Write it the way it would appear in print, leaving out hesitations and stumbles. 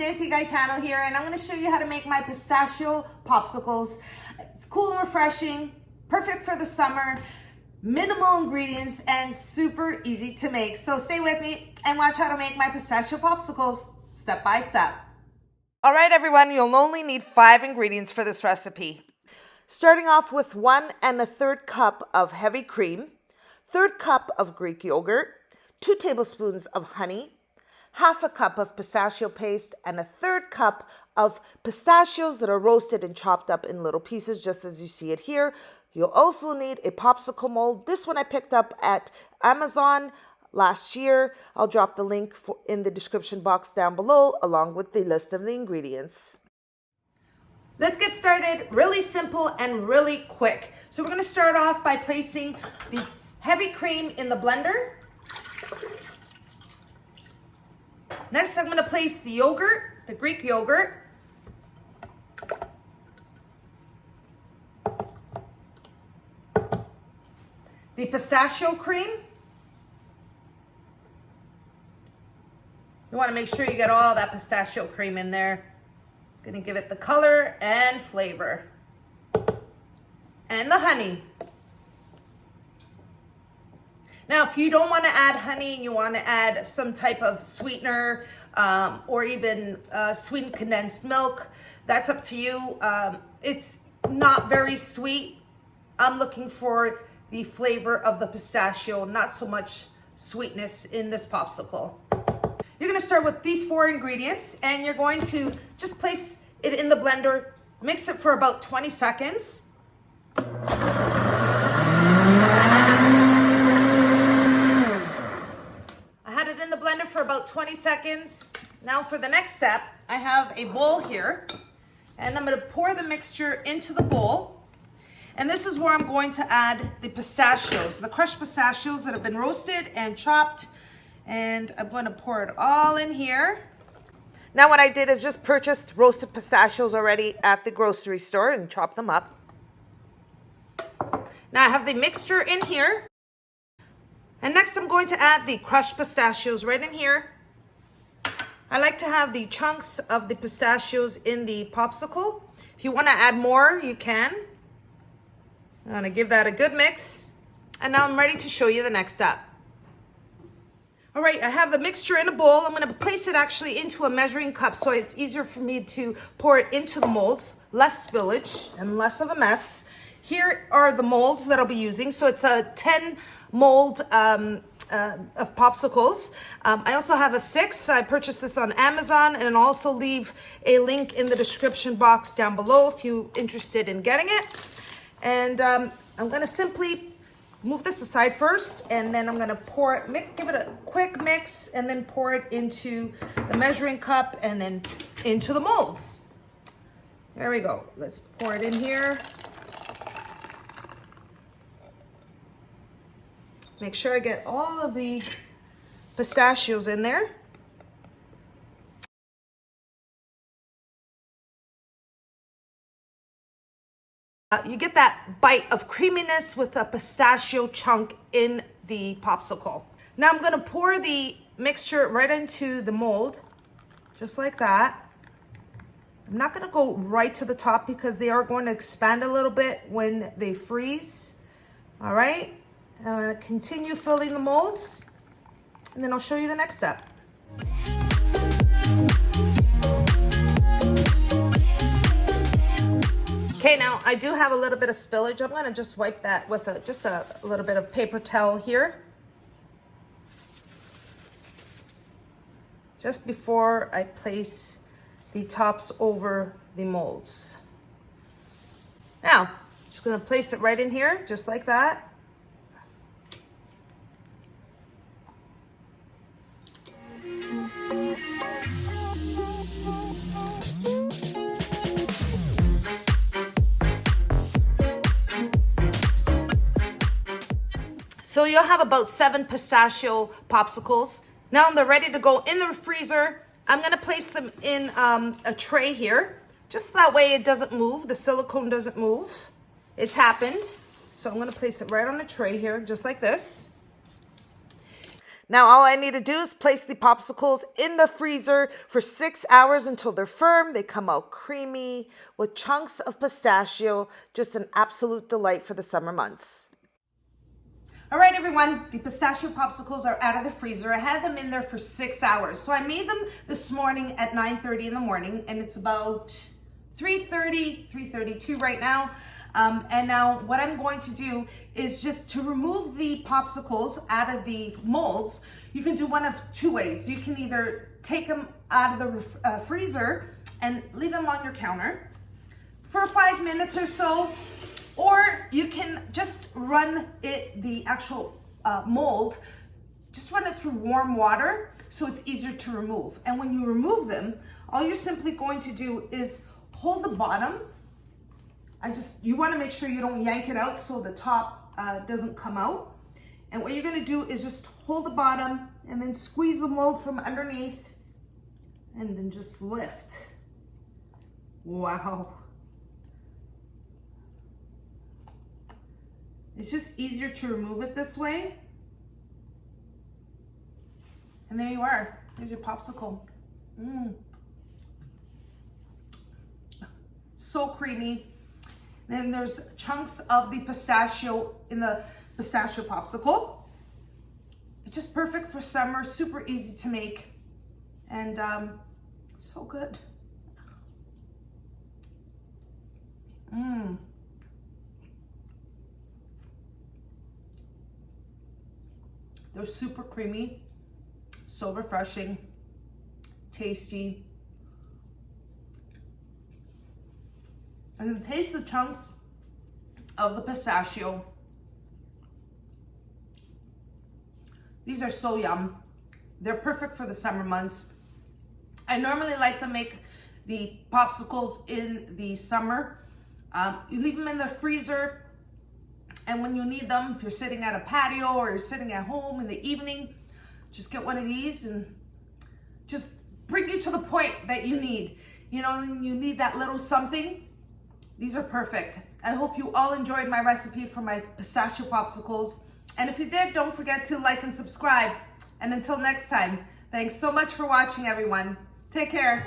Nancy Gaetano here, and I'm going to show you how to make my pistachio popsicles. It's cool and refreshing, perfect for the summer, minimal ingredients, and super easy to make. So stay with me and watch how to make my pistachio popsicles step by step. All right, everyone, you'll only need 5 ingredients for this recipe. Starting off with 1 1/3 cup of heavy cream, 1/3 cup of Greek yogurt, 2 tablespoons of honey, 1/2 cup of pistachio paste, and 1/3 cup of pistachios that are roasted and chopped up in little pieces, just as you see it here. You'll also need a popsicle mold. This one I picked up at Amazon last year. I'll drop the link in the description box down below, along with the list of the ingredients. Let's get started. Really simple and really quick. So we're going to start off by placing the heavy cream in the blender. Next, I'm going to place the yogurt, the Greek yogurt. The pistachio cream. You want to make sure you get all that pistachio cream in there. It's going to give it the color and flavor. And the honey. Now, if you don't want to add honey, you want to add some type of sweetener or even sweetened condensed milk, that's up to you. It's not very sweet. I'm looking for the flavor of the pistachio, not so much sweetness in this popsicle. You're going to start with these 4 ingredients, and you're going to just place it in the blender, mix it for about 20 seconds. For about 20 seconds. Now for the next step, I have a bowl here, and I'm going to pour the mixture into the bowl. And this is where I'm going to add the pistachios, the crushed pistachios that have been roasted and chopped. And I'm going to pour it all in here. Now what I did is just purchased roasted pistachios already at the grocery store and chop them up. Now I have the mixture in here. And next I'm going to add the crushed pistachios right in here. I like to have the chunks of the pistachios in the popsicle. If you want to add more, you can. I'm going to give that a good mix. And now I'm ready to show you the next step. All right, I have the mixture in a bowl. I'm going to place it actually into a measuring cup so it's easier for me to pour it into the molds. Less spillage and less of a mess. Here are the molds that I'll be using. So it's a 10 mold of popsicles. I also have a 6. I purchased this on Amazon, and I'll also leave a link in the description box down below if you're interested in getting it. And I'm going to simply move this aside first, and then I'm going to pour it, give it a quick mix, and then pour it into the measuring cup and then into the molds. There we go. Let's pour it in here. Make sure I get all of the pistachios in there. You get that bite of creaminess with a pistachio chunk in the popsicle. Now I'm going to pour the mixture right into the mold, just like that. I'm not going to go right to the top because they are going to expand a little bit when they freeze. All right. I'm going to continue filling the molds, and then I'll show you the next step. Okay, now I do have a little bit of spillage. I'm going to just wipe that with just a little bit of paper towel here. Just before I place the tops over the molds. Now, I'm just going to place it right in here, just like that. So you'll have about 7 pistachio popsicles. Now they're ready to go in the freezer. I'm going to place them in a tray here. Just that way it doesn't move. The silicone doesn't move. It's happened. So I'm going to place it right on a tray here, just like this. Now all I need to do is place the popsicles in the freezer for 6 hours until they're firm. They come out creamy with chunks of pistachio. Just an absolute delight for the summer months. All right, everyone, the pistachio popsicles are out of the freezer. I had them in there for 6 hours. So I made them this morning at 9:30 in the morning, and it's about 3:30, 3:32 right now. And now what I'm going to do is just to remove the popsicles out of the molds. You can do one of two ways. You can either take them out of the freezer and leave them on your counter for 5 minutes or so, or you can just run the actual mold, just run it through warm water so it's easier to remove. And when you remove them, all you're simply going to do is hold the bottom. You want to make sure you don't yank it out so the top doesn't come out. And what you're going to do is just hold the bottom and then squeeze the mold from underneath and then just lift. Wow. It's just easier to remove it this way. And there you are. There's your popsicle. So creamy. Then there's chunks of the pistachio in the pistachio popsicle. It's just perfect for summer, super easy to make, and so good. They're super creamy, so refreshing, tasty. And then taste the chunks of the pistachio. These are so yum. They're perfect for the summer months. I normally like to make the popsicles in the summer. You leave them in the freezer, and when you need them, if you're sitting at a patio or you're sitting at home in the evening, just get one of these and just bring you to the point that you need. You know, you need that little something. These are perfect. I hope you all enjoyed my recipe for my pistachio popsicles. And if you did, don't forget to like and subscribe. And until next time, thanks so much for watching, everyone. Take care.